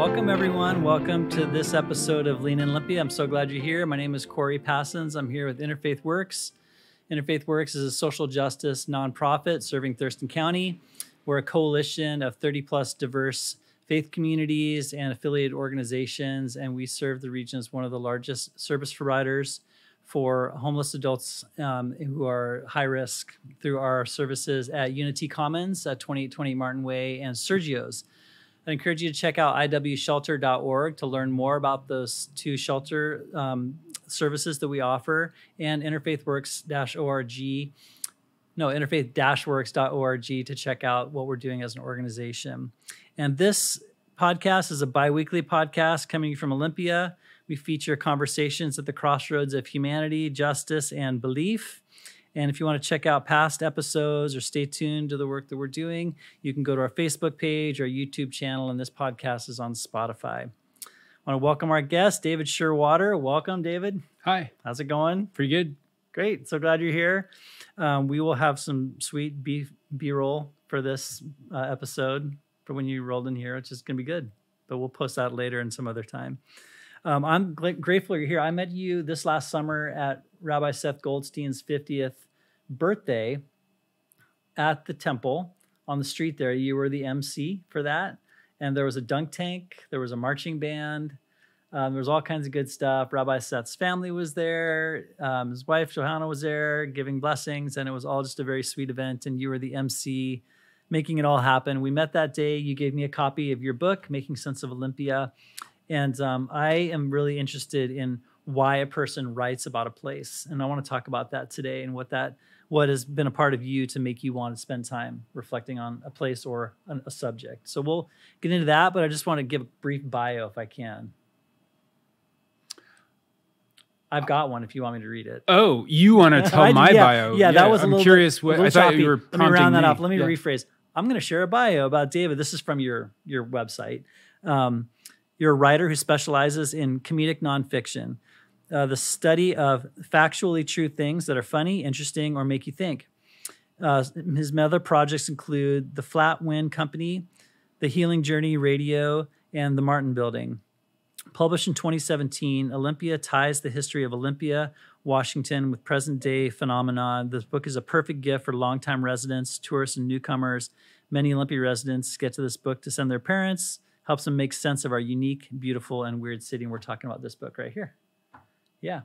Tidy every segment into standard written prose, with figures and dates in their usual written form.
Welcome, everyone. Welcome to this episode of Lean in Olympia. I'm so glad you're here. My name is Corey Passons. I'm here with Interfaith Works. Interfaith Works is a social justice nonprofit serving Thurston County. We're a coalition of 30-plus diverse faith communities and affiliated organizations, and we serve the region as one of the largest service providers for homeless adults who are high risk through our services at Unity Commons at 2820 Martin Way and Sergio's. I encourage you to check out iwshelter.org to learn more about those two shelter services that we offer, and interfaith-works.org to check out what we're doing as an organization. And this podcast is a bi-weekly podcast coming from Olympia. We feature conversations at the crossroads of humanity, justice, and belief. And if you want to check out past episodes or stay tuned to the work that we're doing, you can go to our Facebook page or YouTube channel, and this podcast is on Spotify. I want to welcome our guest, David Scherer Water. Welcome, David. Hi. How's it going? Pretty good. Great. So glad you're here. We will have some sweet B-roll for this episode for when you rolled in here, which is going to be good. But we'll post that later in some other time. I'm grateful you're here. I met you this last summer at Rabbi Seth Goldstein's 50th birthday at the temple on the street there. You were the MC for that. And there was a dunk tank. There was a marching band. There was all kinds of good stuff. Rabbi Seth's family was there. His wife, Johanna, was there giving blessings. And it was all just a very sweet event. And you were the MC making it all happen. We met that day. You gave me a copy of your book, Making Sense of Olympia. And I am really interested in why a person writes about a place. And I want to talk about that today and what has been a part of you to make you want to spend time reflecting on a place or a subject. So we'll get into that, but I just want to give a brief bio if I can. I've got one if you want me to read it. Oh, you want to tell my bio? Yeah, that was a little curious. What I thought you were prompting Let me round that me. up. Let me rephrase. I'm going to share a bio about David. This is from your website. You're a writer who specializes in comedic nonfiction, the study of factually true things that are funny, interesting, or make you think. His other projects include The Flat Wind Company, The Healing Journey Radio, and The Martin Building. Published in 2017, Olympia ties the history of Olympia, Washington, with present-day phenomena. This book is a perfect gift for longtime residents, tourists, and newcomers. Many Olympia residents get to this book to send their parents, helps them make sense of our unique, beautiful, and weird city. And we're talking about this book right here. Yeah.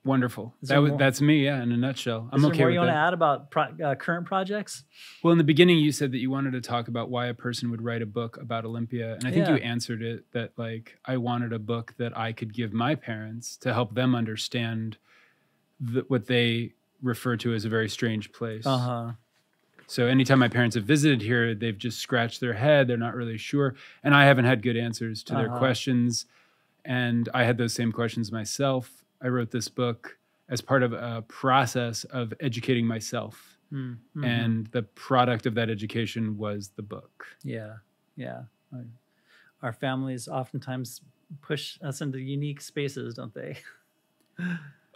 Wonderful. That's me, in a nutshell. I'm okay with that. Is there more you want to add about current projects? Well, in the beginning, you said that you wanted to talk about why a person would write a book about Olympia. And I think you answered it that, I wanted a book that I could give my parents to help them understand what they refer to as a very strange place. Uh-huh. So anytime my parents have visited here, they've just scratched their head. They're not really sure. And I haven't had good answers to their questions. And I had those same questions myself. I wrote this book as part of a process of educating myself. Mm-hmm. And the product of that education was the book. Yeah. Our families oftentimes push us into unique spaces, don't they?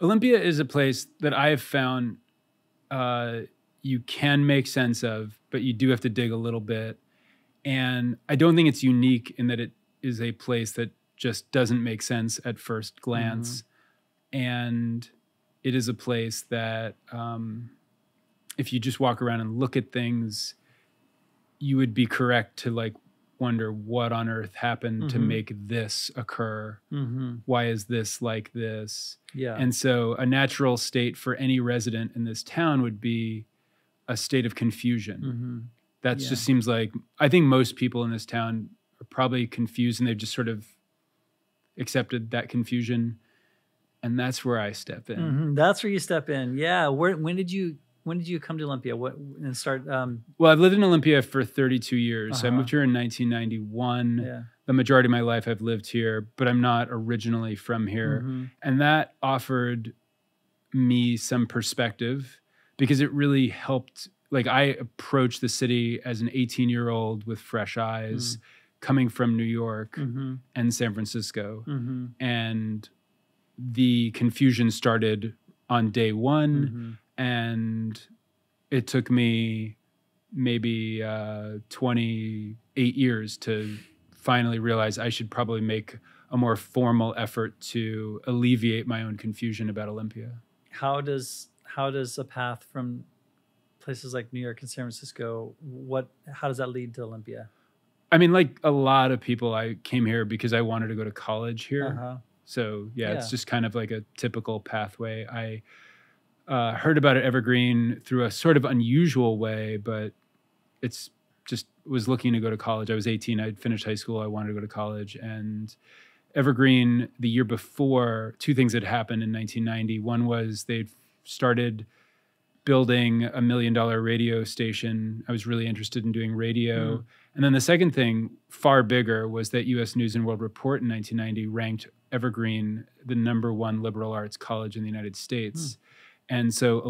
Olympia is a place that I have found you can make sense of, but you do have to dig a little bit. And I don't think it's unique in that it is a place that just doesn't make sense at first glance. Mm-hmm. And it is a place that if you just walk around and look at things, you would be correct to wonder what on earth happened to make this occur. Mm-hmm. Why is this like this? Yeah. And so a natural state for any resident in this town would be a state of confusion. Mm-hmm. That just seems like, I think most people in this town are probably confused and they've just sort of accepted that confusion. And that's where I step in. Mm-hmm. That's where you step in. Yeah. When did you come to Olympia? And start? Well, I've lived in Olympia for 32 years. So I moved here in 1991. Yeah. The majority of my life I've lived here, but I'm not originally from here. Mm-hmm. And that offered me some perspective because it really helped. I approached the city as an 18-year-old with fresh eyes, coming from New York and San Francisco. Mm-hmm. And the confusion started on day one, and it took me maybe 28 years to finally realized I should probably make a more formal effort to alleviate my own confusion about Olympia. How does a path from places like New York and San Francisco, how does that lead to Olympia? I mean, like a lot of people, I came here because I wanted to go to college here. Uh-huh. So yeah, it's just kind of like a typical pathway. I heard about it Evergreen through a sort of unusual way, but it's just was looking to go to college. I was 18. I'd finished high school. I wanted to go to college. And Evergreen, the year before, two things had happened in 1990. One was they'd started building $1 million radio station. I was really interested in doing radio. And then the second thing, far bigger, was that U.S. News and World Report in 1990 ranked Evergreen the #1 liberal arts college in the United States. And so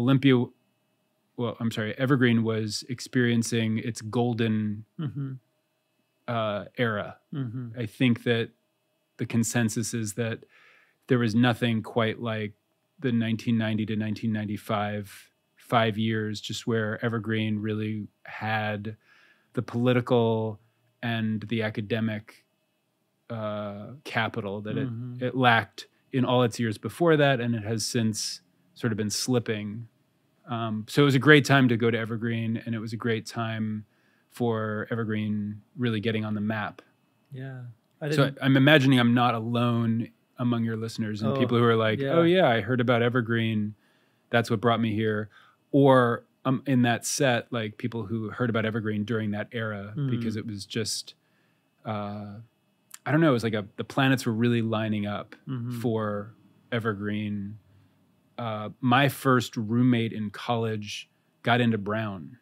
Evergreen was experiencing its golden era. I think that the consensus is that there was nothing quite like the 1990 to 1995 5 years, just where Evergreen really had the political and the academic capital that it lacked in all its years before that, and it has since sort of been slipping. So it was a great time to go to Evergreen, and it was a great time for Evergreen really getting on the map. Yeah. So I'm imagining I'm not alone among your listeners and people who are like, oh yeah, I heard about Evergreen. That's what brought me here. Or in that set, like people who heard about Evergreen during that era, because it was just, I don't know, it was like the planets were really lining up for Evergreen. My first roommate in college got into Brown,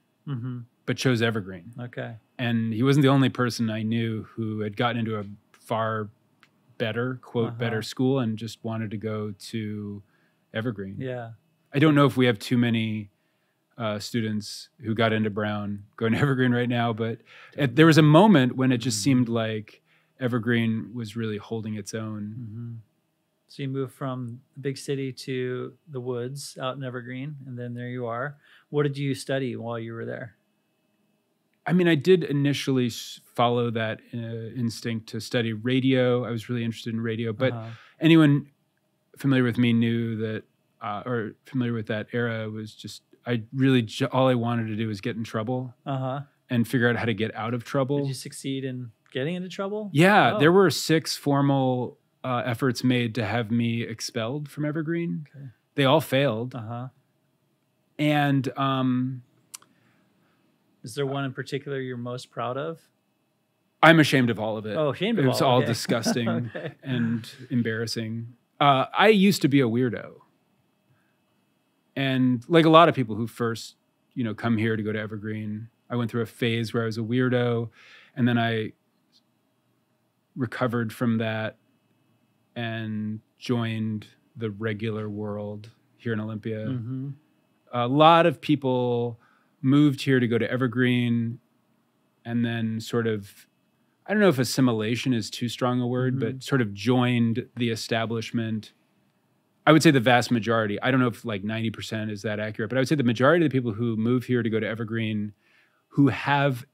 but chose Evergreen. Okay. And he wasn't the only person I knew who had gotten into a far better, quote, better school and just wanted to go to Evergreen. Yeah. I don't know if we have too many students who got into Brown going to Evergreen right now, but there was a moment when it just seemed like Evergreen was really holding its own. So you moved from the big city to the woods out in Evergreen, and then there you are. What did you study while you were there? I mean, I did initially follow that instinct to study radio. I was really interested in radio, but anyone familiar with me knew that, or familiar with that era, was just, all I wanted to do was get in trouble and figure out how to get out of trouble. Did you succeed in getting into trouble? Yeah, there were 6 formal efforts made to have me expelled from Evergreen. Okay. They all failed. And is there one in particular you're most proud of? I'm ashamed of all of it. Oh, ashamed of all. It's all disgusting and embarrassing. I used to be a weirdo. And like a lot of people who first, come here to go to Evergreen, I went through a phase where I was a weirdo, and then I recovered from that and joined the regular world here in Olympia. A lot of people moved here to go to Evergreen and then sort of, I don't know if assimilation is too strong a word, but sort of joined the establishment. I would say the vast majority. I don't know if like 90% is that accurate, but I would say the majority of the people who move here to go to Evergreen who have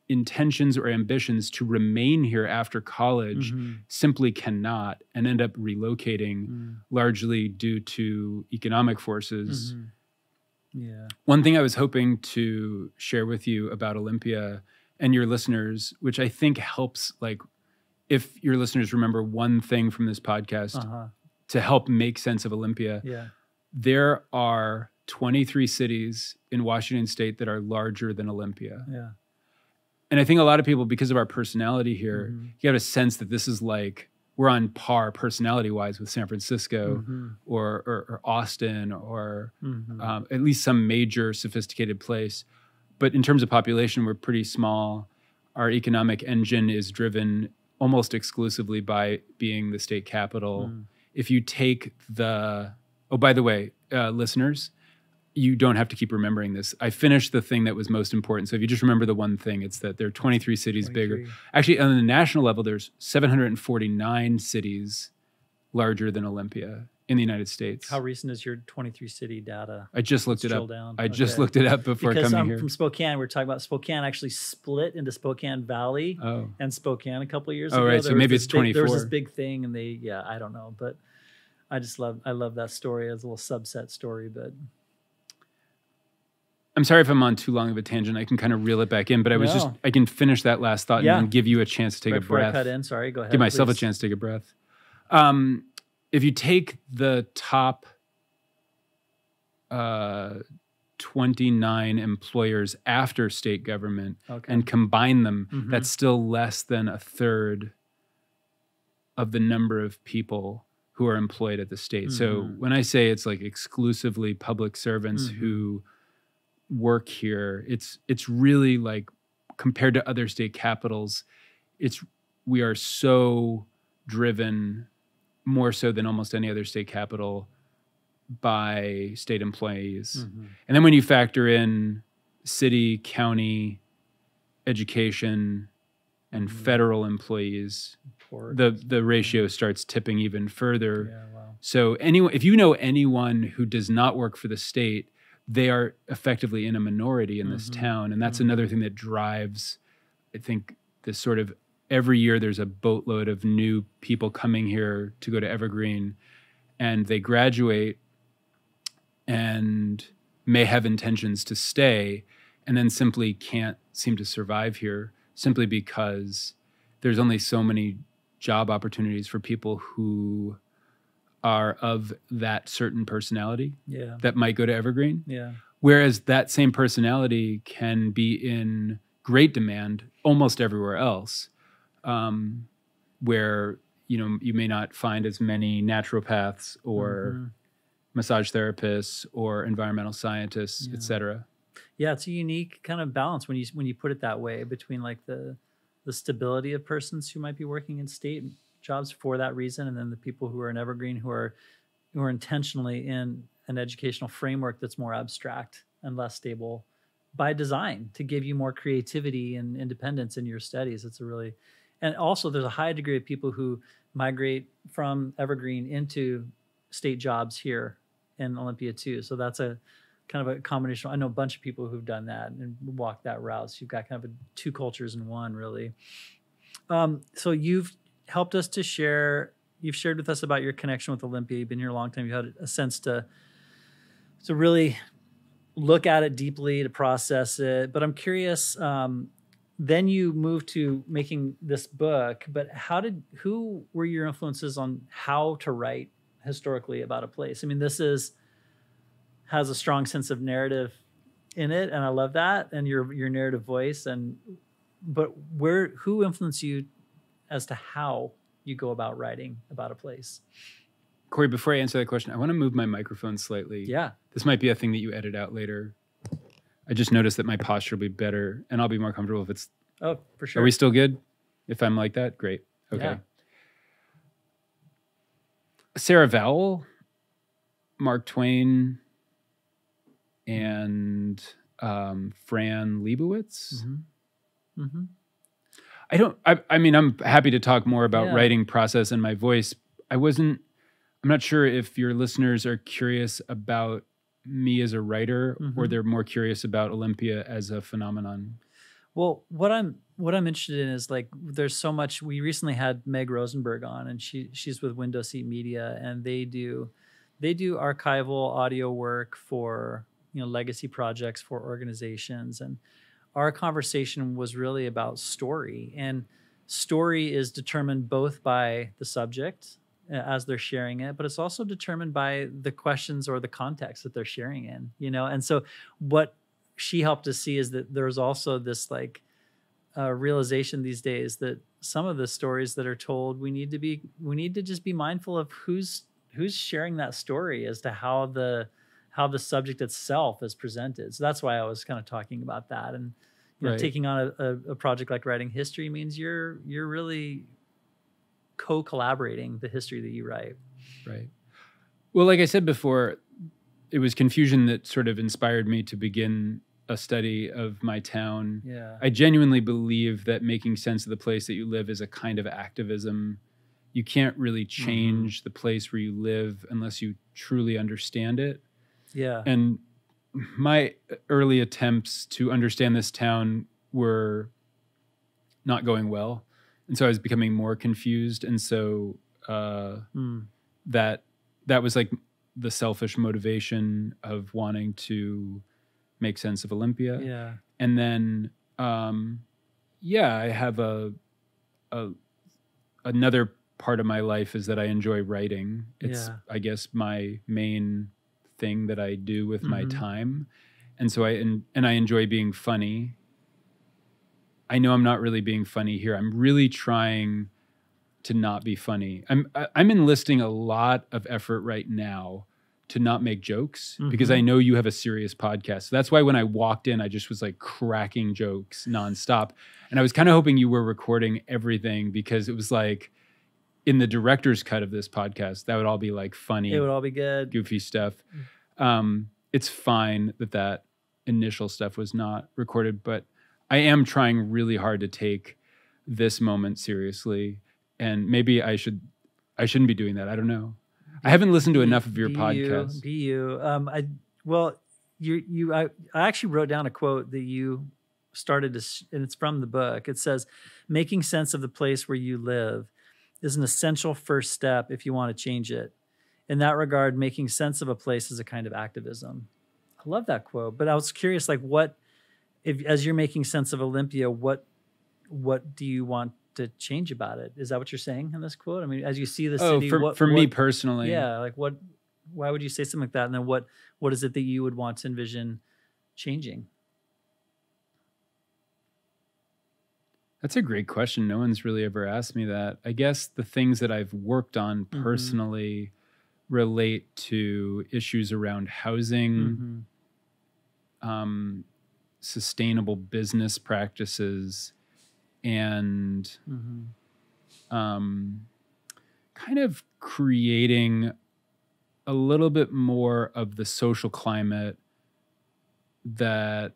intentions or ambitions to remain here after college simply cannot and end up relocating largely due to economic forces. Yeah. One thing I was hoping to share with you about Olympia and your listeners, which I think helps, like, if your listeners remember one thing from this podcast to help make sense of Olympia, there are 23 cities in Washington State that are larger than Olympia. Yeah. And I think a lot of people, because of our personality here, you have a sense that this is like, we're on par personality-wise with San Francisco or Austin or at least some major sophisticated place. But in terms of population, we're pretty small. Our economic engine is driven almost exclusively by being the state capital. If you take by the way, listeners, you don't have to keep remembering this. I finished the thing that was most important. So if you just remember the one thing, it's that there are 23 cities bigger. Actually, on the national level, there's 749 cities larger than Olympia in the United States. How recent is your 23 city data? I just looked it Drill up. down. I just looked it up before because coming I'm here. from Spokane. We're talking about Spokane actually split into Spokane Valley and Spokane a couple of years ago. Right. So maybe it's 24. There was this big thing, and I don't know, but I love that story as a little subset story. But I'm sorry if I'm on too long of a tangent. I can kind of reel it back in, but I can finish that last thought and then give you a chance to take a breath. Cut in. Sorry, go ahead. Give myself a chance to take a breath. If you take the top 29 employers after state government and combine them, that's still less than a third of the number of people who are employed at the state. So when I say it's like exclusively public servants who work here, it's really like, compared to other state capitals, we are so driven, more so than almost any other state capital, by state employees. And then when you factor in city, county, education, and federal employees, the ratio starts tipping even further. Yeah, wow. So if you know anyone who does not work for the state, they are effectively in a minority in this town. And that's another thing that drives, I think, this sort of, every year there's a boatload of new people coming here to go to Evergreen, and they graduate and may have intentions to stay and then simply can't seem to survive here simply because there's only so many job opportunities for people who are of that certain personality that might go to Evergreen. Yeah. Whereas that same personality can be in great demand almost everywhere else, where you may not find as many naturopaths or massage therapists or environmental scientists, et cetera. Yeah, it's a unique kind of balance when you put it that way, between like the stability of persons who might be working in state jobs for that reason, and then the people who are in Evergreen who are intentionally in an educational framework that's more abstract and less stable by design to give you more creativity and independence in your studies. And also there's a high degree of people who migrate from Evergreen into state jobs here in Olympia too. So that's a kind of a combination. I know a bunch of people who've done that and walked that route. So you've got kind of two cultures in one, really. So you've helped us to share. You've shared with us about your connection with Olympia. You've been here a long time. You had a sense to really look at it deeply, to process it. But I'm curious. Then you moved to making this book. But who were your influences on how to write historically about a place? I mean, this has a strong sense of narrative in it, and I love that, and your narrative voice. But who influenced you as to how you go about writing about a place? Corey, before I answer that question, I want to move my microphone slightly. Yeah. This might be a thing that you edit out later. I just noticed that my posture will be better, and I'll be more comfortable if it's... Oh, for sure. Are we still good? If I'm like that? Great. Okay. Yeah. Sarah Vowell, Mark Twain, and Fran Lebowitz. I mean, I'm happy to talk more about writing process and my voice. I'm not sure if your listeners are curious about me as a writer or they're more curious about Olympia as a phenomenon. Well, what I'm interested in is, like, there's so much. We recently had Meg Rosenberg on, and she's with Window Seat Media, and they do archival audio work for legacy projects for organizations. And our conversation was really about story, and story is determined both by the subject as they're sharing it, but it's also determined by the questions or the context that they're sharing in, And so what she helped us see is that there's also this realization these days that some of the stories that are told, we need to just be mindful of who's sharing that story as to how the subject itself is presented. So that's why I was kind of talking about that. And taking on a project like writing history means you're really co-collaborating the history that you write. Right. Well, like I said before, it was confusion that sort of inspired me to begin a study of my town. Yeah. I genuinely believe that making sense of the place that you live is a kind of activism you can't really change the place where you live unless you truly understand it. Yeah. And my early attempts to understand this town were not going well. And so I was becoming more confused. And so that was like the selfish motivation of wanting to make sense of Olympia. Yeah. And then, I have another part of my life is that I enjoy writing. It's, I guess, my main thing that I do with my time. And so I enjoy being funny. I know I'm not really being funny here. I'm really trying to not be funny. I'm enlisting a lot of effort right now to not make jokes because I know you have a serious podcast. So that's why when I walked in, I just was like cracking jokes nonstop. And I was kind of hoping you were recording everything because it was like in the director's cut of this podcast, that would all be like funny. It would all be good. Goofy stuff. It's fine that initial stuff was not recorded, but I am trying really hard to take this moment seriously. And maybe I shouldn't be doing that. I don't know. I haven't listened to enough of your podcasts. I actually wrote down a quote that you started to, and it's from the book. It says, "Making sense of the place where you live is an essential first step if you want to change it. In that regard, making sense of a place is a kind of activism." I love that quote, but I was curious, like, as you're making sense of Olympia, what do you want to change about it? Is that what you're saying in this quote? I mean, as you see the city, for me personally, like why would you say something like that? And then what is it that you would want to envision changing? That's a great question. No one's really ever asked me that. I guess the things that I've worked on personally relate to issues around housing, sustainable business practices, and kind of creating a little bit more of the social climate that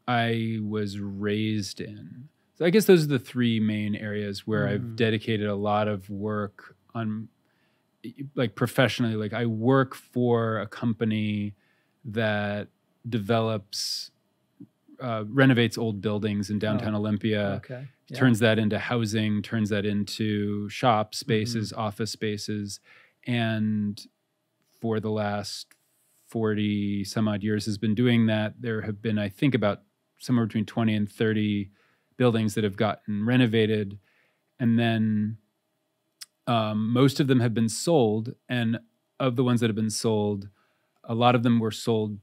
I was raised in. So I guess those are the three main areas where I've dedicated a lot of work on, like professionally. Like I work for a company that develops, renovates old buildings in downtown Olympia, turns that into housing, turns that into shop spaces, office spaces. And for the last 40 some odd years has been doing that. There have been, I think, about somewhere between 20 and 30 buildings that have gotten renovated. And then most of them have been sold. And of the ones that have been sold, a lot of them were sold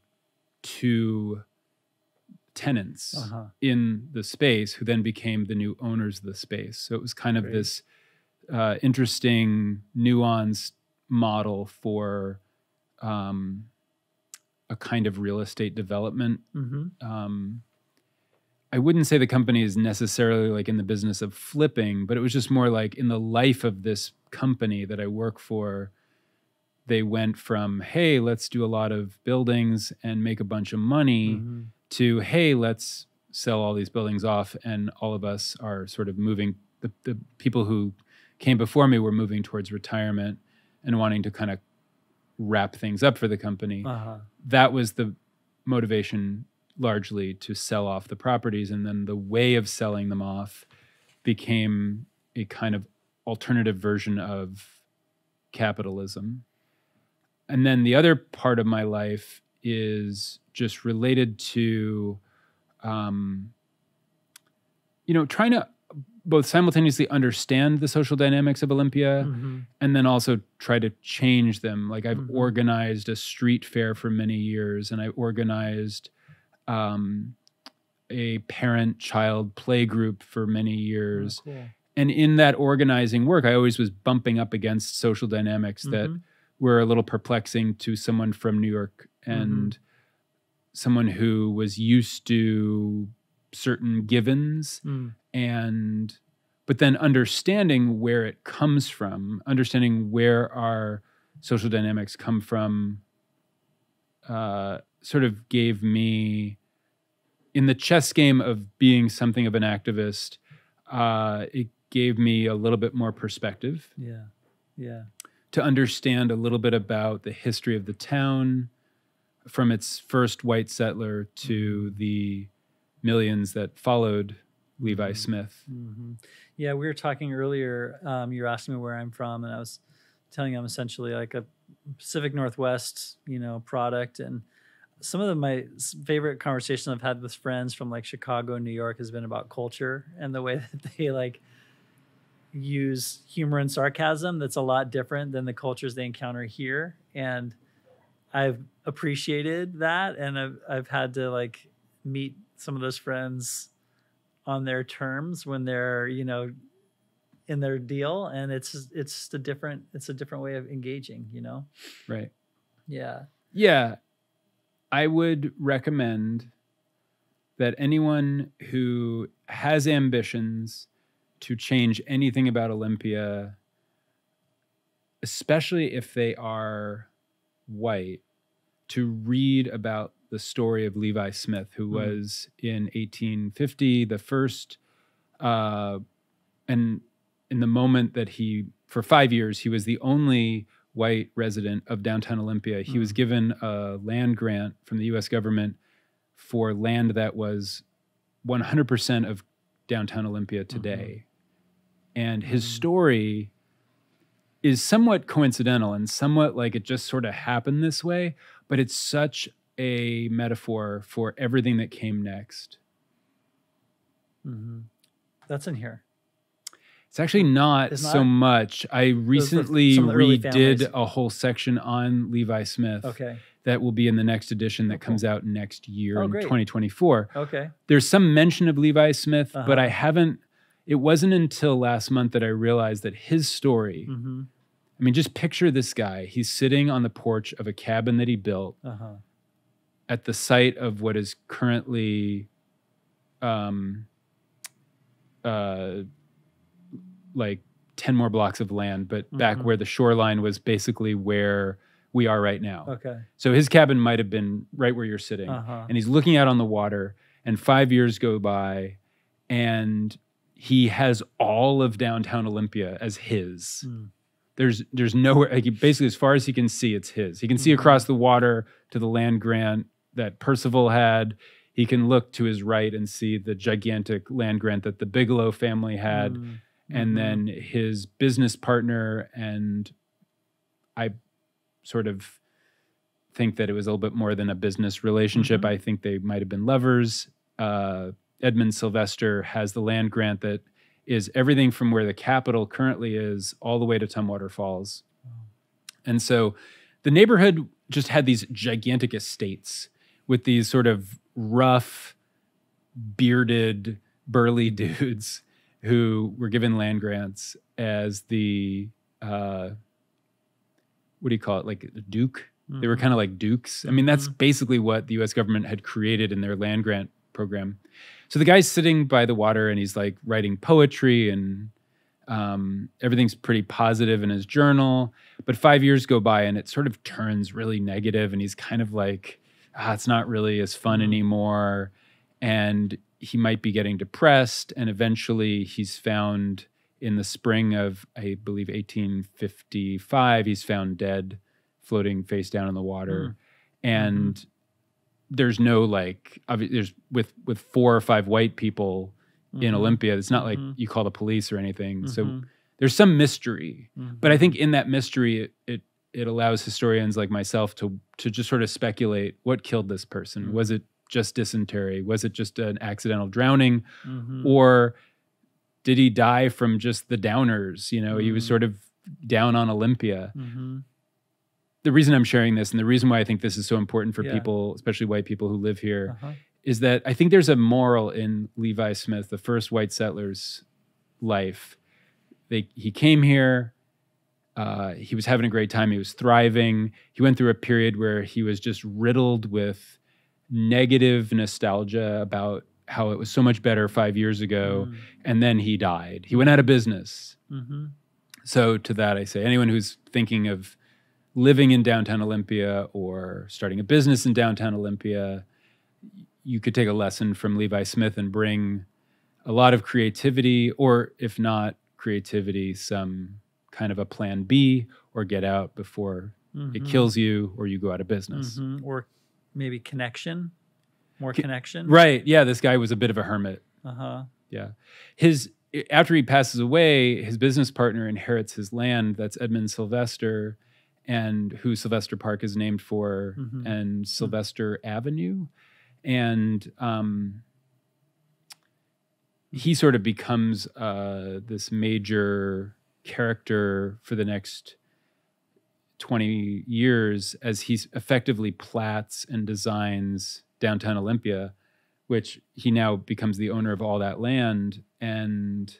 to tenants in the space who then became the new owners of the space. So it was kind of this interesting, nuanced model for a kind of real estate development. I wouldn't say the company is necessarily like in the business of flipping, but it was just more like in the life of this company that I work for, they went from, hey, let's do a lot of buildings and make a bunch of money to, hey, let's sell all these buildings off. And all of us are sort of moving, the people who came before me were moving towards retirement and wanting to kind of wrap things up for the company. That was the motivation largely to sell off the properties. And then the way of selling them off became a kind of alternative version of capitalism. And then the other part of my life is just related to, trying to both simultaneously understand the social dynamics of Olympia and then also try to change them. Like I've organized a street fair for many years, and I organized a parent-child play group for many years. Oh, cool. And in that organizing work, I always was bumping up against social dynamics that were a little perplexing to someone from New York and someone who was used to certain givens but then understanding where it comes from, understanding where our social dynamics come from, sort of gave me, in the chess game of being something of an activist, it gave me a little bit more perspective. Yeah. Yeah. To understand a little bit about the history of the town from its first white settler to the millions that followed Levi Smith. Mm-hmm. Yeah, we were talking earlier. You were asking me where I'm from, and I was telling you I'm essentially like a Pacific Northwest, product. And some of my favorite conversations I've had with friends from like Chicago and New York has been about culture and the way that they like use humor and sarcasm. That's a lot different than the cultures they encounter here. And I've appreciated that, and I've had to like meet some of those friends on their terms when they're in their deal, and it's a different way of engaging. Right. Yeah. I would recommend that anyone who has ambitions to change anything about Olympia, especially if they are white, to read about the story of Levi Smith, who was in 1850 the first, and in the moment that for 5 years, he was the only white resident of downtown Olympia. He was given a land grant from the U.S. government for land that was 100% of downtown Olympia today. And his story is somewhat coincidental and somewhat like it just sort of happened this way, but it's such a metaphor for everything that came next. That's in here. It's actually not so much. I recently redid a whole section on Levi Smith. Okay. That will be in the next edition that comes out next year in great. 2024. Okay. There's some mention of Levi Smith, but it wasn't until last month that I realized that his story, I mean, just picture this guy. He's sitting on the porch of a cabin that he built at the site of what is currently like 10 more blocks of land, but back where the shoreline was basically where we are right now. Okay. So his cabin might have been right where you're sitting. And he's looking out on the water, and 5 years go by, and he has all of downtown Olympia as his. There's nowhere, like basically as far as he can see, it's his. He can see across the water to the land grant that Percival had. He can look to his right and see the gigantic land grant that the Bigelow family had. And then his business partner, and I sort of think that it was a little bit more than a business relationship. I think they might have been lovers. Edmund Sylvester has the land grant that is everything from where the Capitol currently is all the way to Tumwater Falls. And so the neighborhood just had these gigantic estates with these sort of rough, bearded, burly dudes who were given land grants as the, what do you call it? Like a duke? They were kind of like dukes. I mean, that's basically what the U.S. government had created in their land grant program. So the guy's sitting by the water and he's like writing poetry, and everything's pretty positive in his journal. But 5 years go by and it sort of turns really negative, and he's kind of like, it's not really as fun anymore. And he might be getting depressed. And eventually he's found in the spring of, I believe, 1855, he's found dead, floating face down in the water. And there's no like, there's with 4 or 5 white people in Olympia, it's not like you call the police or anything. So there's some mystery. But I think in that mystery, it allows historians like myself to just sort of speculate what killed this person. Was it just dysentery? Was it just an accidental drowning? Or did he die from just the downers? He was sort of down on Olympia. The reason I'm sharing this, and the reason why I think this is so important for people, especially white people who live here, is that I think there's a moral in Levi Smith, the first white settler's life. He came here. He was having a great time. He was thriving. He went through a period where he was just riddled with negative nostalgia about how it was so much better 5 years ago. And then he died. He went out of business. So to that, I say, anyone who's thinking of living in downtown Olympia or starting a business in downtown Olympia, you could take a lesson from Levi Smith and bring a lot of creativity, or if not creativity, some kind of a plan B, or get out before it kills you or you go out of business. Or maybe connection, more connection. Right. Yeah. This guy was a bit of a hermit. Yeah. After he passes away, his business partner inherits his land. That's Edmund Sylvester, and who Sylvester Park is named for, and Sylvester Avenue. And he sort of becomes this major character for the next 20 years as he effectively plats and designs downtown Olympia, which he now becomes the owner of all that land, and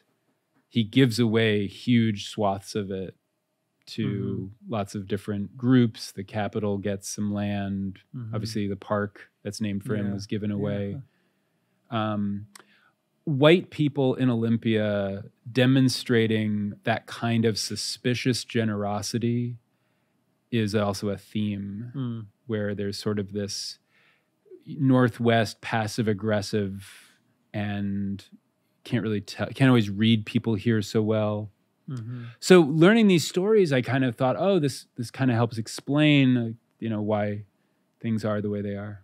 he gives away huge swaths of it to lots of different groups. The Capitol gets some land. Obviously, the park that's named for him was given away. White people in Olympia demonstrating that kind of suspicious generosity is also a theme where there's sort of this Northwest passive aggressive and can't always read people here so well. So learning these stories, I kind of thought, oh, this kind of helps explain, why things are the way they are.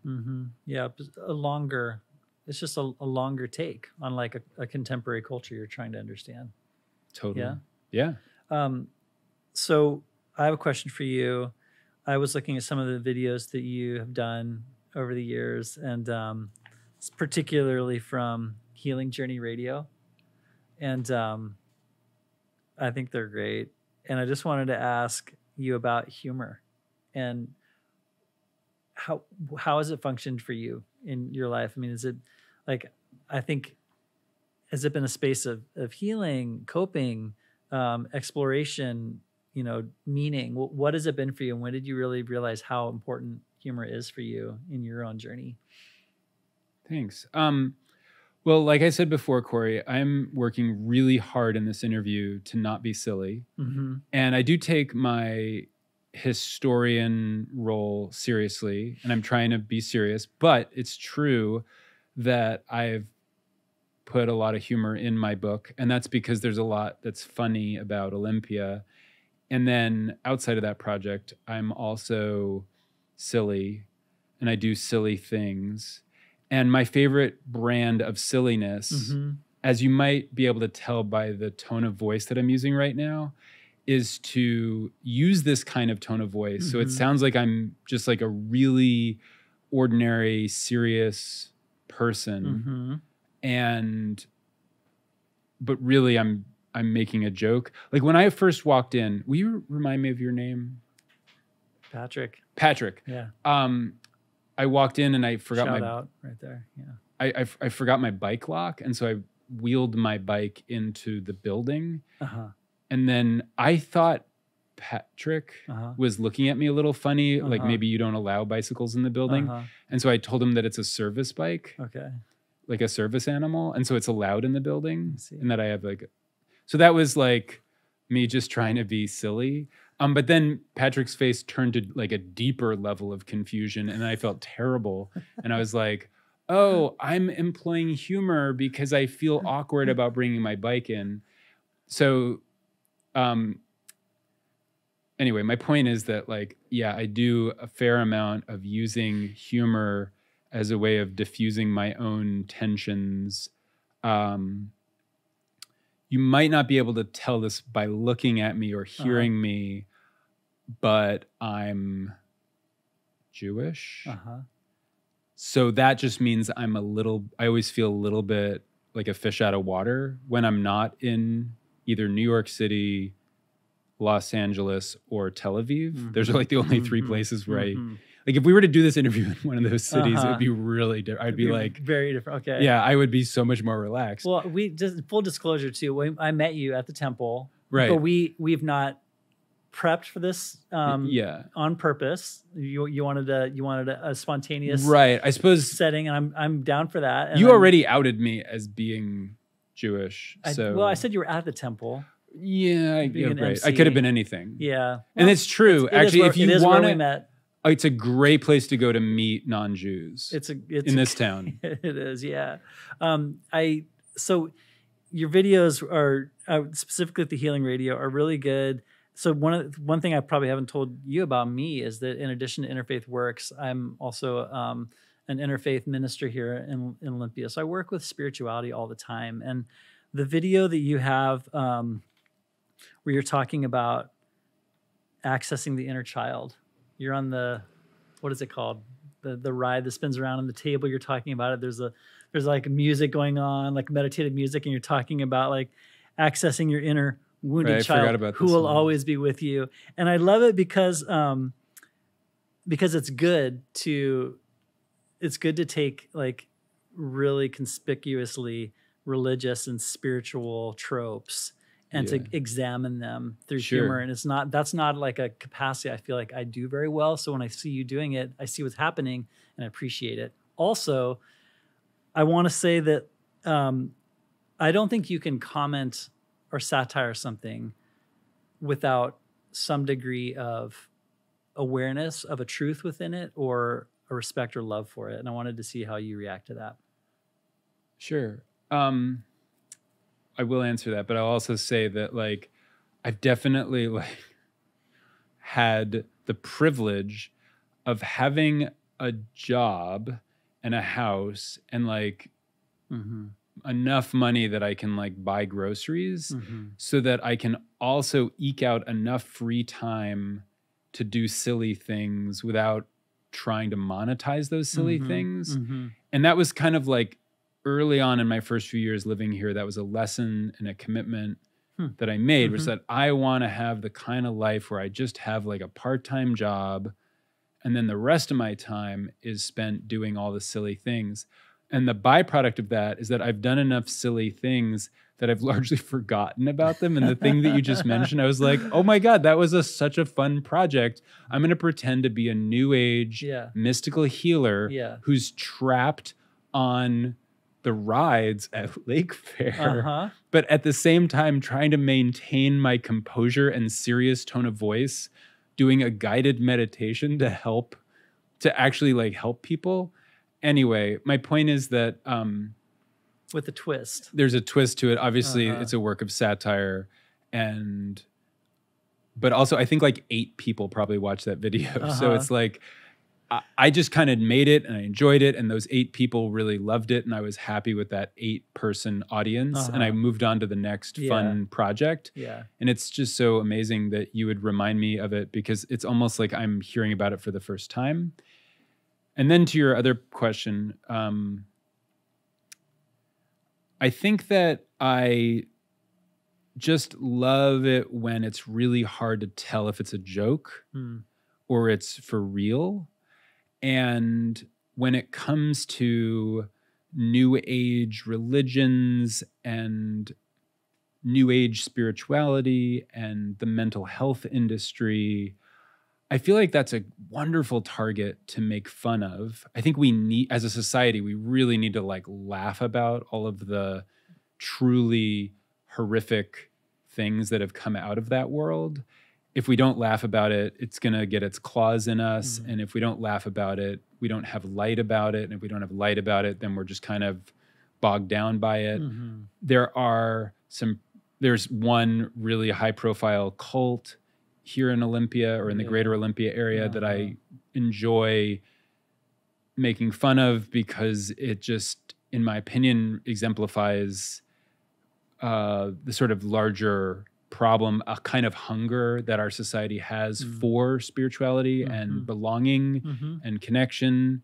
Yeah, it's just a longer take on like a contemporary culture you're trying to understand. Totally. Yeah. So I have a question for you. I was looking at some of the videos that you have done over the years, and particularly from Healing Journey Radio. And I think they're great. And I just wanted to ask you about humor and how has it functioned for you in your life? I mean, is it like, I think, has it been a space of healing, coping, exploration, meaning? What has it been for you? And when did you really realize how important humor is for you in your own journey? Thanks. Well, like I said before, Corey, I'm working really hard in this interview to not be silly. And I do take my historian role seriously, and I'm trying to be serious, but it's true that I've put a lot of humor in my book, and that's because there's a lot that's funny about Olympia. And then outside of that project, I'm also silly, and I do silly things. And my favorite brand of silliness, as you might be able to tell by the tone of voice that I'm using right now, is to use this kind of tone of voice. So it sounds like I'm just like a really ordinary, serious person. But really I'm making a joke. Like when I first walked in, will you remind me of your name? Patrick. Yeah. I walked in and I forgot Shout out right there. Yeah. I forgot my bike lock, and so I wheeled my bike into the building. And then I thought Patrick was looking at me a little funny, like maybe you don't allow bicycles in the building. And so I told him that it's a service bike. Okay. Like a service animal, and so it's allowed in the building, and that I have so that was like me just trying to be silly. But then Patrick's face turned to like a deeper level of confusion, and I felt terrible. And I was like, oh, I'm employing humor because I feel awkward about bringing my bike in. So anyway, my point is that I do a fair amount of using humor as a way of diffusing my own tensions. You might not be able to tell this by looking at me or hearing me, but I'm Jewish. So that just means I always feel a little bit like a fish out of water when I'm not in either New York City, Los Angeles, or Tel Aviv. Those are like the only three places where like if we were to do this interview in one of those cities, it'd be really different. I'd be like very different. Okay. Yeah, I would be so much more relaxed. Well, we just full disclosure too. I met you at the temple, right? But we've not prepped for this on purpose. You wanted a spontaneous right. I suppose setting, and I'm down for that. And you already outed me as being Jewish. I said you were at the temple. Yeah, right. I could have been anything. Yeah, and it's true. Actually, if you want to. It's a great place to go to meet non-Jews. It's in this town. It is, yeah. so your videos are specifically at the Healing Radio are really good. So one thing I probably haven't told you about me is that in addition to Interfaith Works, I'm also an interfaith minister here in Olympia. So I work with spirituality all the time. And the video that you have where you're talking about accessing the inner child, you're on the, what is it called? The ride that spins around on the table. You're talking about it. There's like music going on, like meditative music, and you're talking about like accessing your inner wounded child who will always be with you. And I love it because it's good to take like really conspicuously religious and spiritual tropes and to examine them through humor. And that's not like a capacity I feel like I do very well. So when I see you doing it, I see what's happening and I appreciate it. Also, I want to say that I don't think you can comment or satire something without some degree of awareness of a truth within it or a respect or love for it. And I wanted to see how you react to that. Sure. I will answer that, but I'll also say that like I've definitely like had the privilege of having a job and a house and like enough money that I can like buy groceries so that I can also eke out enough free time to do silly things without trying to monetize those silly things. And that was kind of like early on in my first few years living here, that was a lesson and a commitment that I made, was that I want to have the kind of life where I just have like a part-time job and then the rest of my time is spent doing all the silly things. And the byproduct of that is that I've done enough silly things that I've largely forgotten about them. And the thing that you just mentioned, I was like, oh my God, that was such a fun project. I'm going to pretend to be a new age mystical healer who's trapped on the rides at Lake Fair, but at the same time trying to maintain my composure and serious tone of voice, doing a guided meditation to actually like help people. Anyway, my point is that with a twist, there's a twist to it. Obviously, it's a work of satire, but also I think like 8 people probably watched that video. So it's like I just kind of made it and I enjoyed it, and those 8 people really loved it, and I was happy with that 8-person audience, and I moved on to the next fun project. And it's just so amazing that you would remind me of it, because it's almost like I'm hearing about it for the first time. And then to your other question, I think that I just love it when it's really hard to tell if it's a joke or it's for real. And when it comes to new age religions and new age spirituality and the mental health industry, I feel like that's a wonderful target to make fun of. I think we need, as a society, we really need to like laugh about all of the truly horrific things that have come out of that world. If we don't laugh about it, it's going to get its claws in us. And if we don't laugh about it, we don't have light about it. And if we don't have light about it, then we're just kind of bogged down by it. There's one really high profile cult here in Olympia or in the greater Olympia area that I enjoy making fun of, because it just, in my opinion, exemplifies the sort of larger problem, a kind of hunger that our society has for spirituality and belonging and connection.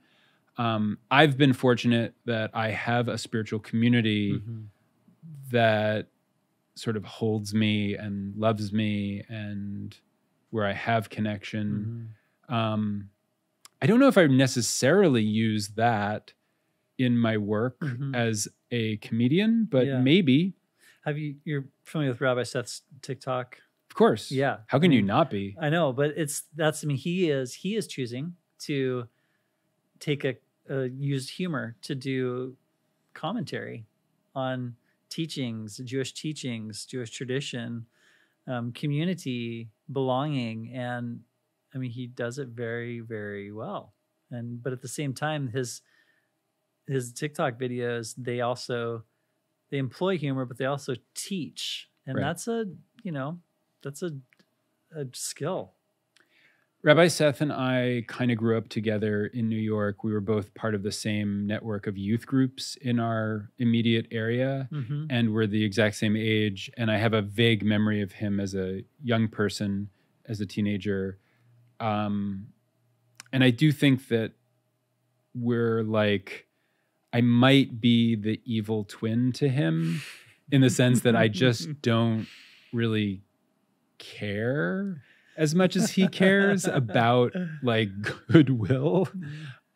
I've been fortunate that I have a spiritual community that sort of holds me and loves me, and where I have connection. I don't know if I necessarily use that in my work as a comedian, but maybe. You're familiar with Rabbi Seth's TikTok? Of course. Yeah. How can you not be? I know, but he is choosing to take use humor to do commentary on teachings, Jewish tradition, community, belonging. And I mean, he does it very, very well. But at the same time, his TikTok videos, they they employ humor, but they also teach. And Right. that's a skill. Rabbi Seth and I kind of grew up together in New York. We were both part of the same network of youth groups in our immediate area, Mm-hmm. and we're the exact same age. And I have a vague memory of him as a young person, as a teenager. And I do think that we're like, I might be the evil twin to him in the sense that I just don't really care as much as he cares about like goodwill.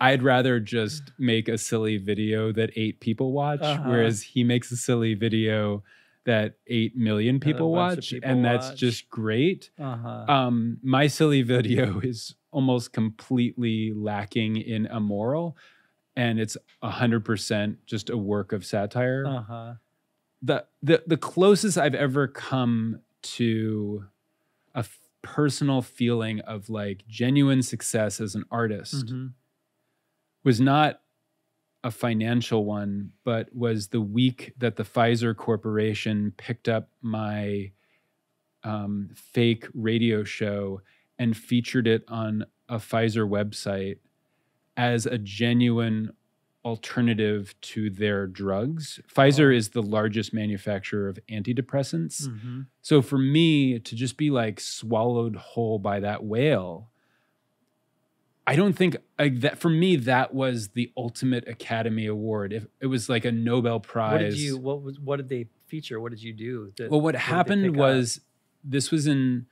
I'd rather just make a silly video that 8 people watch, whereas he makes a silly video that 8 million people watch, and that's just great. My silly video is almost completely lacking in a moral, and it's 100% just a work of satire. The closest I've ever come to a personal feeling of like genuine success as an artist was not a financial one, but was the week that the Pfizer Corporation picked up my fake radio show and featured it on a Pfizer website as a genuine alternative to their drugs. Pfizer is the largest manufacturer of antidepressants. So for me to just be like swallowed whole by that whale, I don't think that for me, that was the ultimate Academy Award. If it was like a Nobel Prize. What did they feature? What did you do? Well, what happened was this was in,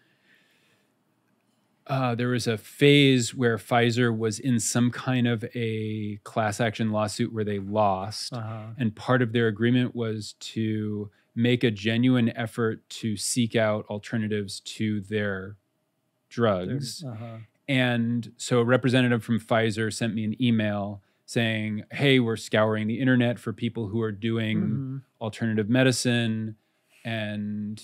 there was a phase where Pfizer was in some kind of a class action lawsuit where they lost. And part of their agreement was to make a genuine effort to seek out alternatives to their drugs. And so a representative from Pfizer sent me an email saying, hey, we're scouring the internet for people who are doing alternative medicine and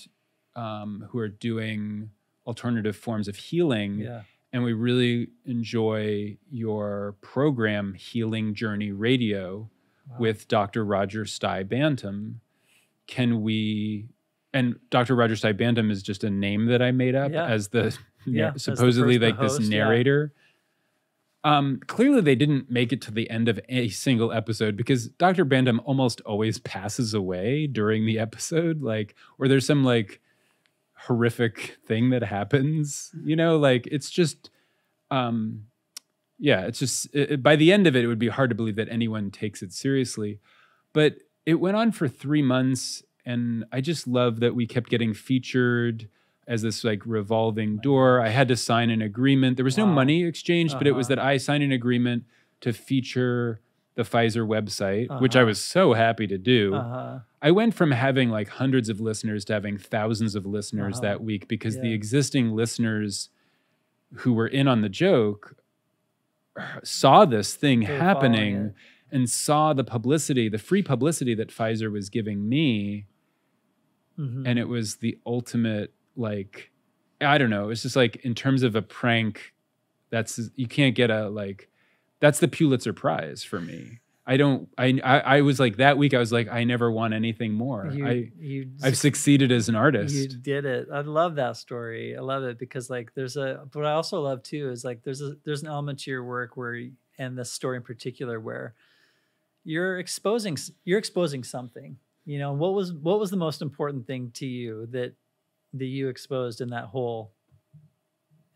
who are doing alternative forms of healing. And we really enjoy your program, Healing Journey Radio, with Dr. Roger Stye Bantam. Can we, and Dr. Roger Stye Bantam is just a name that I made up as the supposedly like this narrator. Clearly they didn't make it to the end of a single episode because Dr. Bantam almost always passes away during the episode, like, or there's some like horrific thing that happens, you know, like it's just, it's just, by the end of it, it would be hard to believe that anyone takes it seriously. But it went on for 3 months, and I just love that we kept getting featured as this like revolving door. I had to sign an agreement. There was no money exchanged, but it was that I signed an agreement to feature the Pfizer website, which I was so happy to do. I went from having like hundreds of listeners to having thousands of listeners that week because the existing listeners who were in on the joke saw this thing happening and saw the publicity, the free publicity that Pfizer was giving me. And it was the ultimate, like, I don't know. It's just like in terms of a prank, you can't get a, like, that's the Pulitzer Prize for me. I was like, that week I was like, I never want anything more. I've succeeded as an artist. You did it. I love that story. I love it because like but I also love too, is like, there's an element to your work where, and this story in particular, where you're exposing something, you know. What was the most important thing to you that you exposed in that whole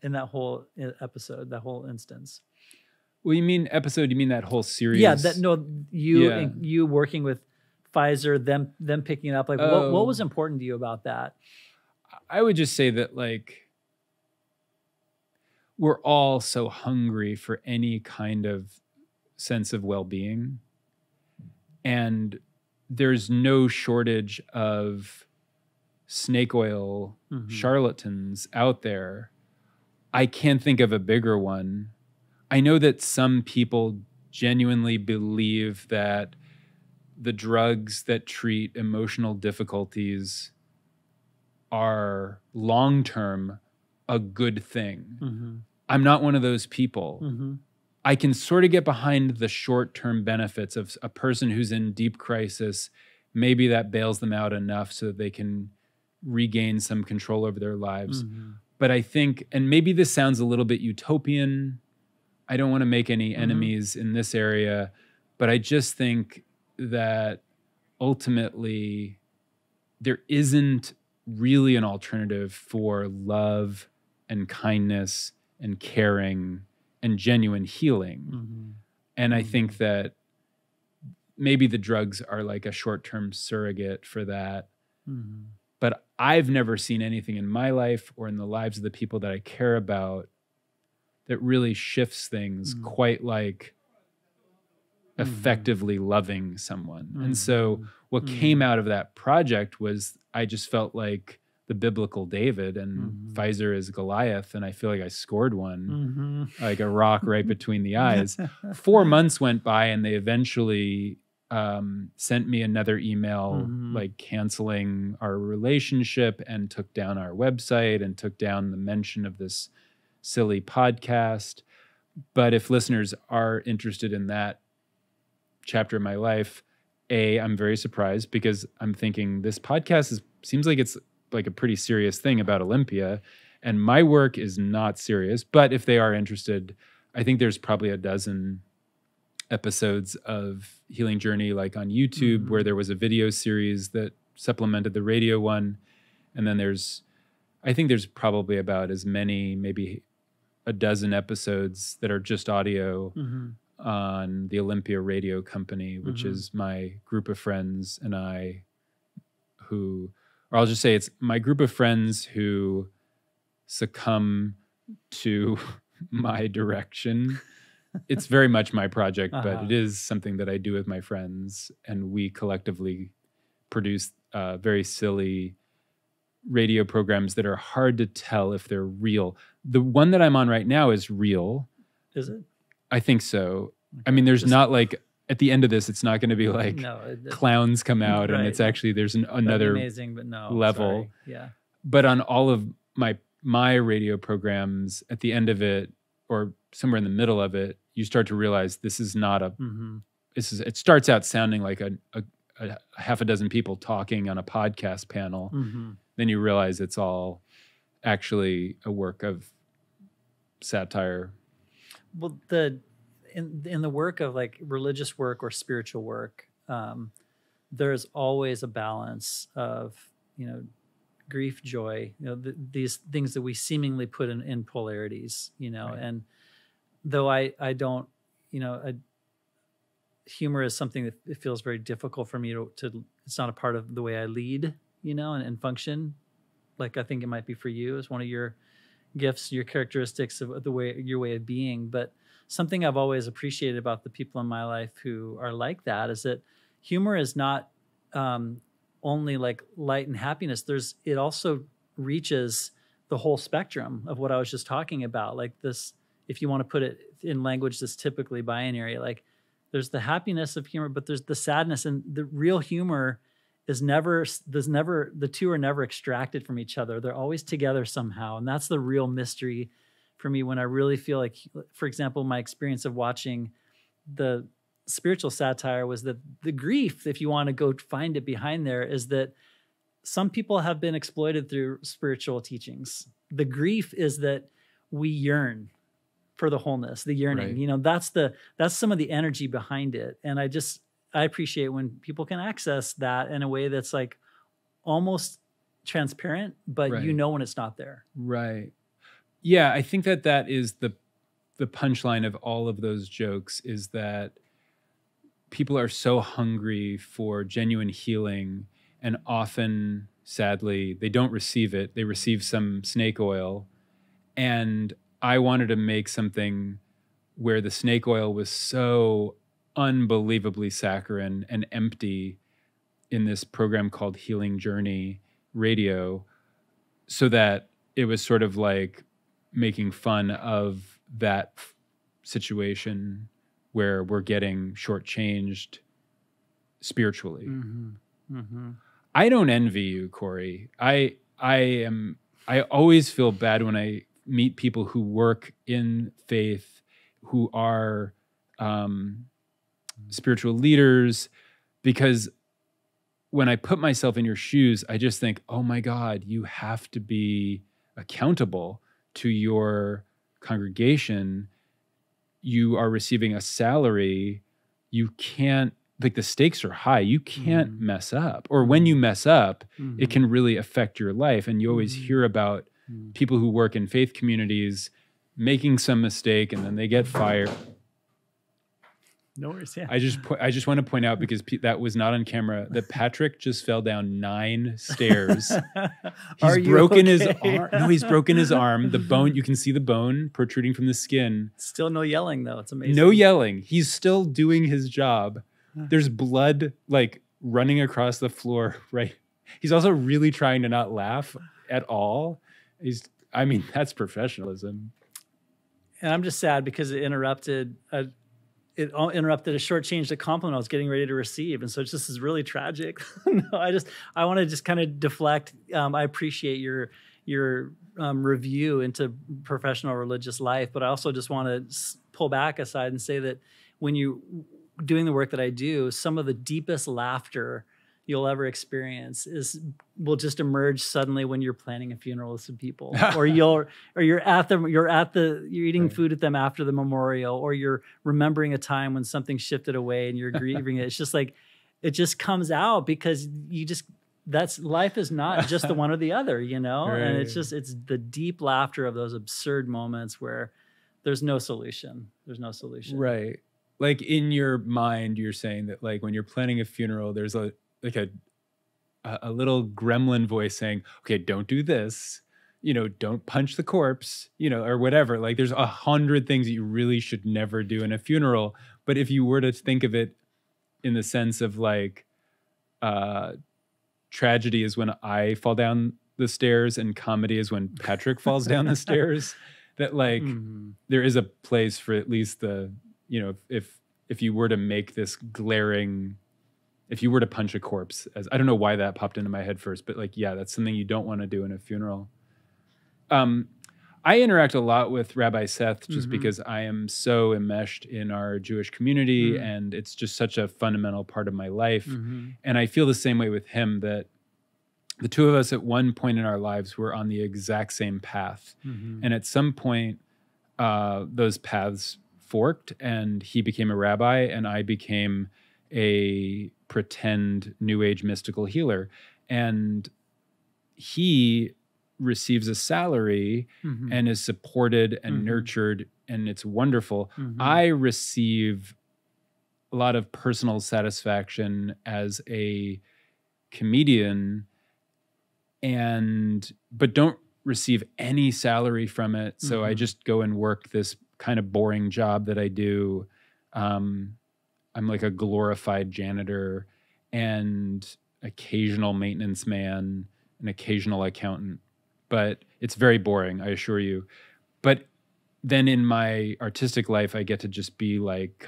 episode, that whole instance? Well, you mean episode? You mean that whole series? Yeah, you working with Pfizer, them picking it up. Like, what was important to you about that? I would just say that like we're all so hungry for any kind of sense of well-being, and there's no shortage of snake oil charlatans out there. I can't think of a bigger one. I know that some people genuinely believe that the drugs that treat emotional difficulties are long-term a good thing. I'm not one of those people. I can sort of get behind the short-term benefits of a person who's in deep crisis maybe that bails them out enough so that they can regain some control over their lives. But I think, and maybe this sounds a little bit utopian, I don't want to make any enemies in this area, but I just think that ultimately there isn't really an alternative for love and kindness and caring and genuine healing. And I think that maybe the drugs are like a short-term surrogate for that. But I've never seen anything in my life or in the lives of the people that I care about that really shifts things quite like effectively loving someone. And so what came out of that project was I just felt like the biblical David and Pfizer is Goliath, and I feel like I scored one, like a rock right between the eyes. 4 months went by and they eventually sent me another email like canceling our relationship and took down our website and took down the mention of this silly podcast. But if listeners are interested in that chapter of my life, I'm very surprised because I'm thinking this podcast seems like it's like a pretty serious thing about Olympia, and my work is not serious. But if they are interested, I think there's probably a dozen episodes of Healing Journey like on YouTube where there was a video series that supplemented the radio one. And then I think there's probably about as many, maybe a dozen episodes that are just audio on the Olympia Radio Company, which is my group of friends and I or I'll just say it's my group of friends who succumb to my direction. It's very much my project, but it is something that I do with my friends, and we collectively produce very silly radio programs that are hard to tell if they're real. The one that I'm on right now is real. Is it? I think so. Okay. I mean, there's not like, at the end of this, it's not going to be like clowns come out and it's actually, there's another amazing, but no, level. Sorry. Yeah. But on all of my radio programs, at the end of it, or somewhere in the middle of it, you start to realize this is not it starts out sounding like a half a dozen people talking on a podcast panel. Then you realize it's all actually a work of satire. Well, in the work of like religious work or spiritual work, there's always a balance of, grief, joy, these things that we seemingly put in polarities, right. And though I don't, humor is something that it feels very difficult for me to it's not a part of the way I lead, and function. Like I think it might be for you as one of your gifts, your characteristics of your way of being. But something I've always appreciated about the people in my life who are like that is that humor is not only like light and happiness. It also reaches the whole spectrum of what I was just talking about. Like this, if you want to put it in language that's typically binary, like there's the happiness of humor, but there's the sadness, and the real humor is the two are never extracted from each other. They're always together somehow. And that's the real mystery for me when I really feel like, for example, my experience of watching the spiritual satire was that the grief, if you want to go find it behind there, is that some people have been exploited through spiritual teachings. The grief is that we yearn for the wholeness, the yearning, right. That's some of the energy behind it. And I appreciate when people can access that in a way that's like almost transparent, but right. When it's not there. Right. Yeah. I think that is the punchline of all of those jokes, is that people are so hungry for genuine healing, and often, sadly, they don't receive it. They receive some snake oil. And I wanted to make something where the snake oil was so unbelievably saccharine and empty in this program called Healing Journey Radio, so that it was sort of like making fun of that situation where we're getting shortchanged spiritually. I don't envy you, Corey. I always feel bad when I meet people who work in faith, who are spiritual leaders, because when I put myself in your shoes, I just think, oh my God, you have to be accountable to your congregation. You are receiving a salary. You can't, like, the stakes are high. You can't mess up. Or when you mess up, it can really affect your life. And you always hear about people who work in faith communities making some mistake and then they get fired. No worries. Yeah. I just want to point out, because that was not on camera, that Patrick just fell down 9 stairs. He's broken his arm. No, he's broken his arm. The bone, you can see the bone protruding from the skin. Still no yelling though. It's amazing. No yelling. He's still doing his job. There's blood like running across the floor, right? He's also really trying to not laugh at all. I mean, that's professionalism. And I'm just sad because it interrupted a short-changed a compliment I was getting ready to receive. And so this is really tragic. No, I want to just kind of deflect. I appreciate your review into professional religious life, but I also just want to pull back aside and say that when you doing the work that I do, some of the deepest laughter you'll ever experience will just emerge suddenly when you're planning a funeral with some people, or you're eating food with them after the memorial, or you're remembering a time when something shifted away and you're grieving it. It's just like, it just comes out because life is not just the one or the other, you know? Right. And it's the deep laughter of those absurd moments where there's no solution. There's no solution. Right. Like in your mind, you're saying that like when you're planning a funeral, there's a little gremlin voice saying, okay, don't do this, don't punch the corpse, or whatever. Like there's 100 things that you really should never do in a funeral. But if you were to think of it in the sense of like, tragedy is when I fall down the stairs and comedy is when Patrick falls down the stairs, that like there is a place for at least the, if you were to make this glaring, if you were to punch a corpse, I don't know why that popped into my head first, but like, yeah, that's something you don't want to do in a funeral. I interact a lot with Rabbi Seth just because I am so enmeshed in our Jewish community and it's just such a fundamental part of my life. And I feel the same way with him, that the two of us at one point in our lives were on the exact same path. And at some point, those paths forked and he became a rabbi and I became a pretend New Age mystical healer. And he receives a salary and is supported and nurtured, and it's wonderful. I receive a lot of personal satisfaction as a comedian, but don't receive any salary from it. So I just go and work this kind of boring job that I do. I'm like a glorified janitor and occasional maintenance man, an occasional accountant, but it's very boring, I assure you. But then in my artistic life, I get to just be like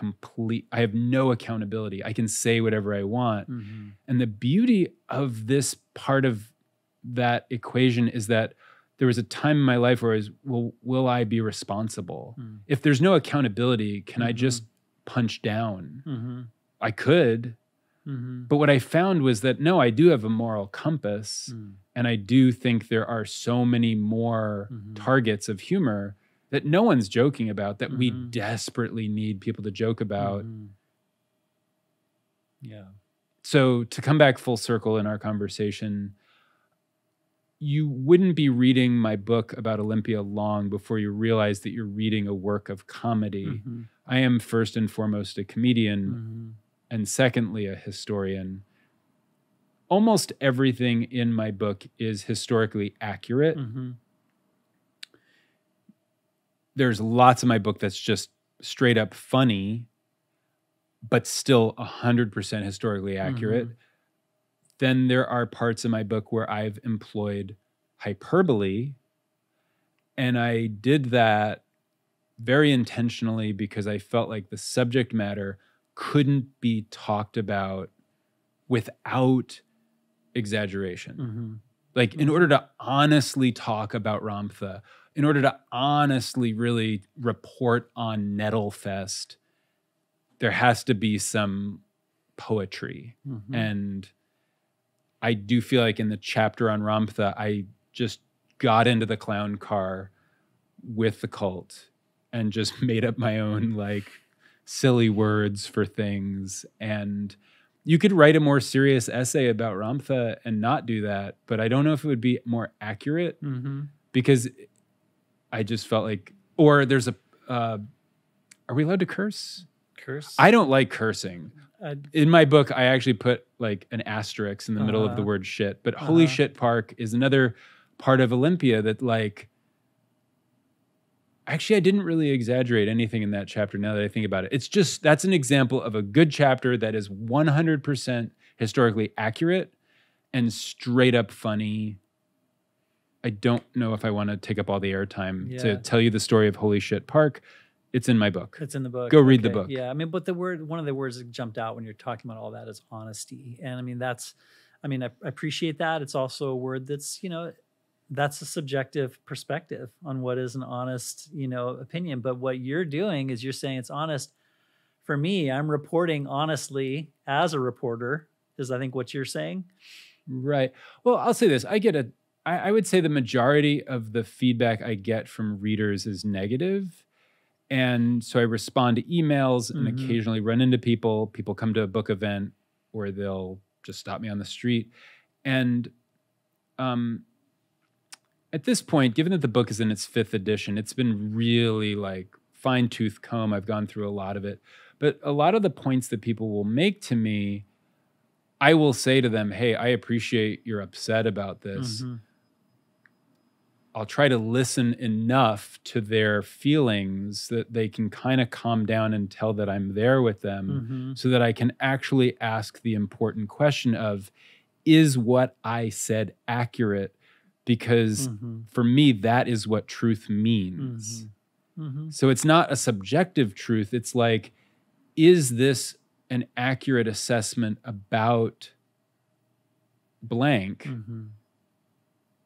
I have no accountability. I can say whatever I want. And the beauty of this part of that equation is that there was a time in my life where I was, well, will I be responsible? If there's no accountability, can I just punch down? I could, but what I found was that no, I do have a moral compass, and I do think there are so many more targets of humor that no one's joking about, that we desperately need people to joke about. Yeah. So to come back full circle in our conversation, you wouldn't be reading my book about Olympia long before you realize that you're reading a work of comedy. I am first and foremost a comedian, and secondly, a historian. Almost everything in my book is historically accurate. There's lots of my book that's just straight up funny, but still 100% historically accurate. Then there are parts of my book where I've employed hyperbole, and I did that very intentionally because I felt like the subject matter couldn't be talked about without exaggeration. Like in order to honestly talk about Ramtha, in order to honestly really report on Nettlefest, there has to be some poetry. And I do feel like in the chapter on Ramtha, I just got into the clown car with the cult and just made up my own like silly words for things. And you could write a more serious essay about Ramtha and not do that, but I don't know if it would be more accurate because I just felt like, or there's a, are we allowed to curse? Curse? I don't like cursing. In my book, I actually put like an asterisk in the middle of the word shit, but Holy Shit Park is another part of Olympia that like, actually, I didn't really exaggerate anything in that chapter now that I think about it. It's just, that's an example of a good chapter that is 100% historically accurate and straight up funny. I don't know if I want to take up all the airtime to tell you the story of Holy Shit Park. It's in my book. It's in the book. Go read the book. Yeah, I mean, but one of the words that jumped out when you're talking about all that is honesty. And I mean, I appreciate that. It's also a word that's, that's a subjective perspective on what is an honest, opinion. But what you're doing is you're saying it's honest. For me, I'm reporting honestly as a reporter, is I think what you're saying. Right. Well, I'll say this. I would say the majority of the feedback I get from readers is negative. And so I respond to emails and occasionally run into people. People come to a book event or they'll just stop me on the street. And at this point, given that the book is in its 5th edition, it's been really like fine-tooth comb. I've gone through a lot of it. But a lot of the points that people will make to me, I will say to them, hey, I appreciate you're upset about this. I'll try to listen enough to their feelings that they can kind of calm down and tell that I'm there with them so that I can actually ask the important question of, is what I said accurate? Because for me, that is what truth means. So it's not a subjective truth. It's like, is this an accurate assessment about blank?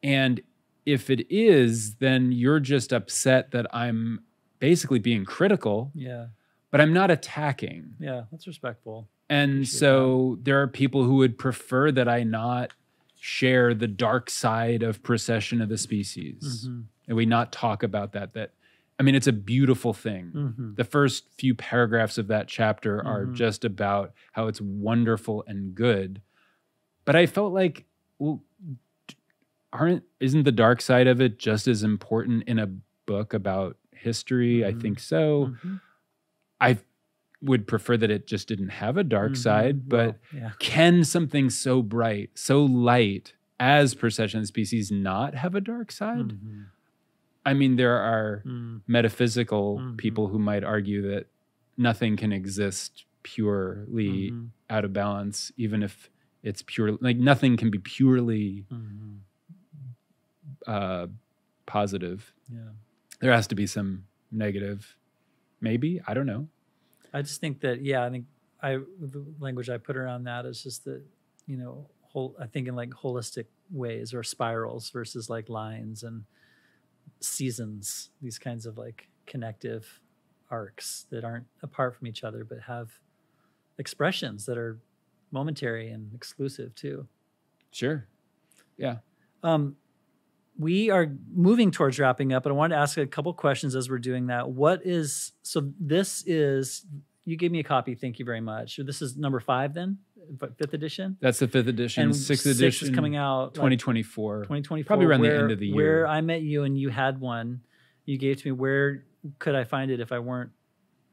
And if it is, then you're just upset that I'm basically being critical. Yeah. But I'm not attacking. Yeah, that's respectful. And so there are people who would prefer that I not share the dark side of Procession of the Species. And we not talk about that. I mean, it's a beautiful thing. The first few paragraphs of that chapter are just about how it's wonderful and good. But I felt like, well, isn't the dark side of it just as important in a book about history? I think so. I would prefer that it just didn't have a dark side, but can something so bright, so light as Procession of the Species not have a dark side? I mean, there are metaphysical people who might argue that nothing can exist purely out of balance, even if it's pure, like nothing can be purely positive. There has to be some negative, maybe, I don't know. I just think that, the language I put around that is just that, I think in like holistic ways or spirals versus like lines and seasons, these kinds of like connective arcs that aren't apart from each other, but have expressions that are momentary and exclusive too. Sure. Yeah. We are moving towards wrapping up, but I wanted to ask a couple questions as we're doing that. You gave me a copy. Thank you very much. So this is number 5 then, 5th edition? That's the 5th edition. And 6th edition is coming out 2024. 2024. Probably around the end of the year. Where I met you and you had one, you gave to me. Where could I find it if I weren't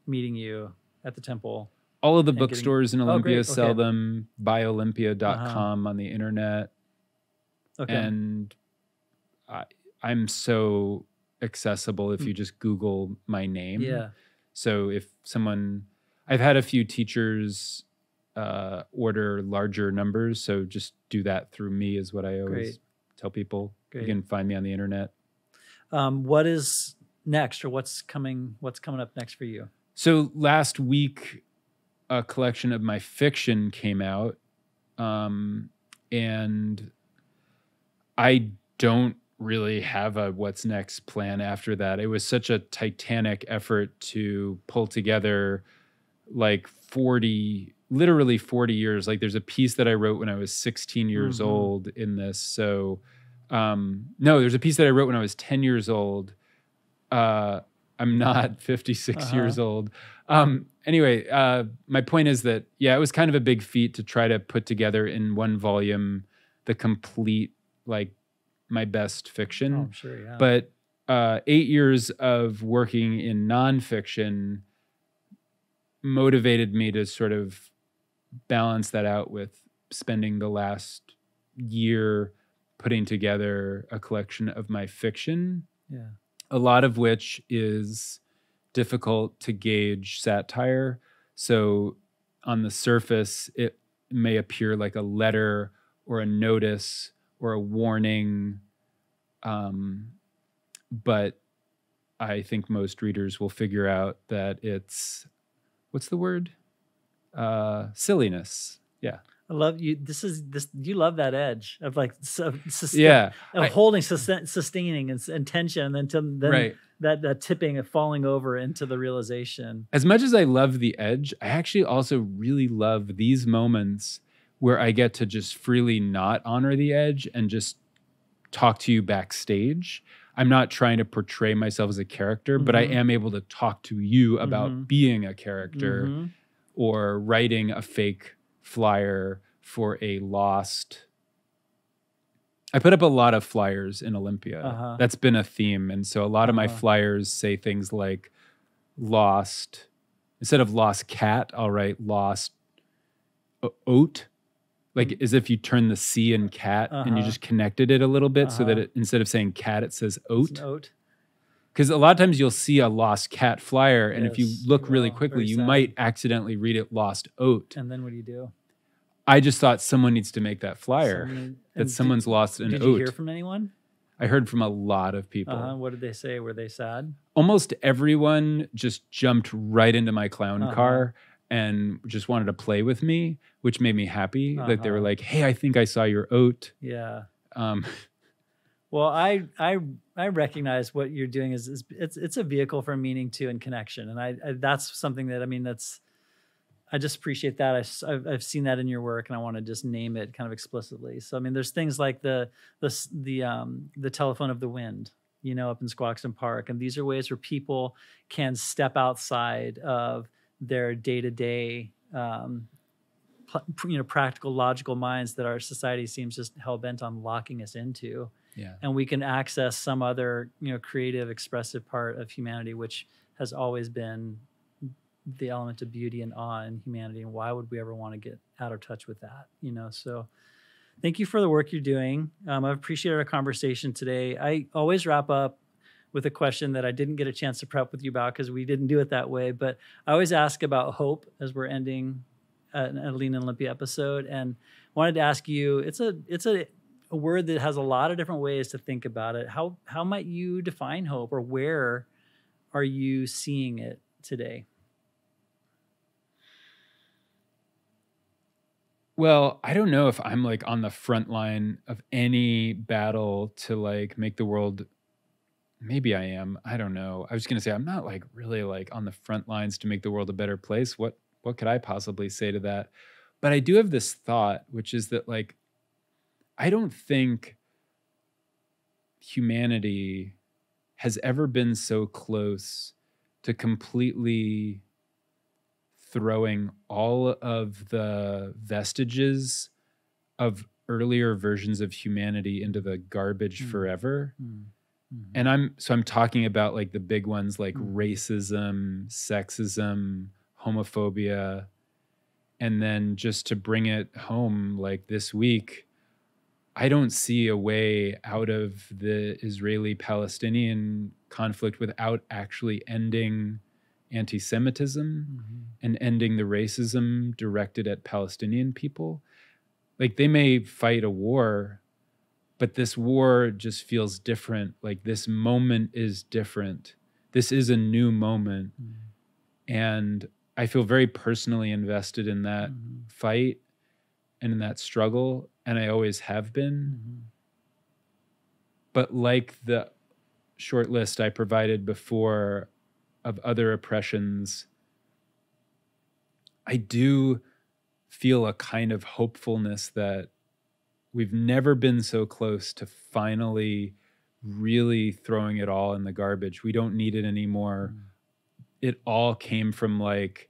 meeting you at the temple? All of the bookstores in Olympia sell them. Buyolympia.com on the internet. Okay. And I'm so accessible if you just Google my name. Yeah. So if I've had a few teachers order larger numbers, so just do that through me is what I always tell people. You can find me on the internet. What is next, or what's coming up next for you? So last week, a collection of my fiction came out, and I don't really have a what's next plan after that. It was such a titanic effort to pull together like 40 literally 40 years. Like there's a piece that I wrote when I was 16 years Mm-hmm. old in this. So, no, there's a piece that I wrote when I was 10 years old. I'm not 56 years old. Anyway, my point is that, yeah, it was kind of a big feat to try to put together in one volume the complete, like, my best fiction. Oh, I'm sure, yeah. But 8 years of working in nonfiction motivated me to sort of balance that out with spending the last year putting together a collection of my fiction. Yeah. A lot of which is difficult to gauge satire. So on the surface, it may appear like a letter or a notice or a warning. But I think most readers will figure out that it's, what's the word? Silliness. Yeah. I love you. You love that edge of like, holding, sustaining and tension, and then right. that tipping and falling over into the realization. As much as I love the edge, I actually also really love these moments where I get to just freely not honor the edge and just talk to you backstage. I'm not trying to portray myself as a character, but I am able to talk to you about being a character or writing a fake flyer for a lost. I put up a lot of flyers in Olympia. That's been a theme. And so a lot of my flyers say things like lost. Instead of lost cat, I'll write lost oat. Like as if you turn the C in cat and you just connected it a little bit so that instead of saying cat, it says oat. Because a lot of times you'll see a lost cat flyer, and if you look really quickly, you might accidentally read it lost oat. And then what do you do? I just thought someone needs to make that flyer, someone's lost an oat. Did you hear from anyone? I heard from a lot of people. What did they say? Were they sad? Almost everyone just jumped right into my clown car and just wanted to play with me, which made me happy. Like they were like, "Hey, I think I saw your oat." Yeah. Well, I recognize what you're doing is it's a vehicle for meaning too and connection, and I that's something that I just appreciate that. I've seen that in your work, and I want to just name it kind of explicitly. So I mean, there's things like the telephone of the wind, up in Squaxin Park, and these are ways where people can step outside of their day-to-day, practical, logical minds that our society seems just hell-bent on locking us into. Yeah. And we can access some other, creative, expressive part of humanity, which has always been the element of beauty and awe in humanity. And why would we ever want to get out of touch with that? So thank you for the work you're doing. I've appreciated our conversation today. I always wrap up with a question that I didn't get a chance to prep with you about because we didn't do it that way. But I always ask about hope as we're ending an Adeline and Olympia episode. And wanted to ask you, it's a word that has a lot of different ways to think about it. How might you define hope, or where are you seeing it today? Well, I don't know if I'm like on the front line of any battle to like make the world. Maybe I am. I don't know. I was going to say I'm not like really like on the front lines to make the world a better place. What could I possibly say to that? But I do have this thought, which is that like I don't think humanity has ever been so close to completely throwing all of the vestiges of earlier versions of humanity into the garbage forever. And I'm talking about like the big ones like racism, sexism, homophobia. And then just to bring it home, like this week, I don't see a way out of the Israeli-Palestinian conflict without actually ending anti-Semitism and ending the racism directed at Palestinian people. Like they may fight a war, but this war just feels different. Like this moment is different. This is a new moment. And I feel very personally invested in that fight and in that struggle. And I always have been. But like the short list I provided before of other oppressions, I do feel a kind of hopefulness that we've never been so close to finally really throwing it all in the garbage. We don't need it anymore. It all came from like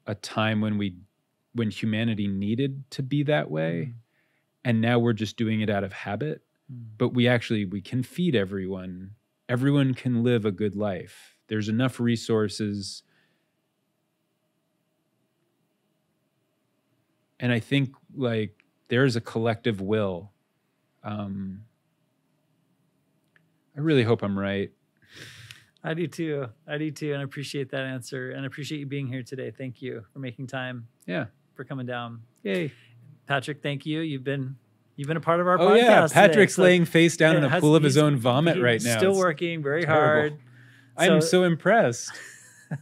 a time when humanity needed to be that way. And now we're just doing it out of habit. But we can feed everyone. Everyone can live a good life. There's enough resources. And I think like there's a collective will. I really hope I'm right. I do too. And I appreciate that answer. And I appreciate you being here today. Thank you for making time. Yeah. For coming down. Yay. Patrick, thank you. You've been a part of our podcast. Yeah, Patrick's today. laying face down in a pool of his own vomit right now. Still working very hard. I'm so impressed.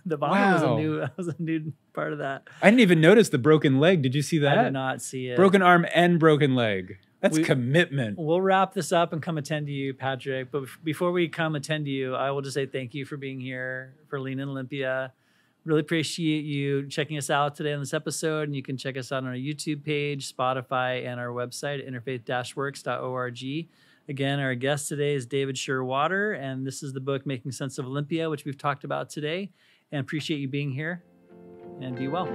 The vomit was a new part of that. I didn't even notice the broken leg. Did you see that? I did not see it. Broken arm and broken leg. That's commitment. We'll wrap this up and come attend to you, Patrick. But before we come attend to you, I will just say thank you for being here for Lean in Olympia. Really appreciate you checking us out today on this episode. And you can check us out on our YouTube page, Spotify, and our website, interfaith-works.org. Again, our guest today is David Scherer Water, and this is the book Making Sense of Olympia, which we've talked about today. And appreciate you being here, and be well.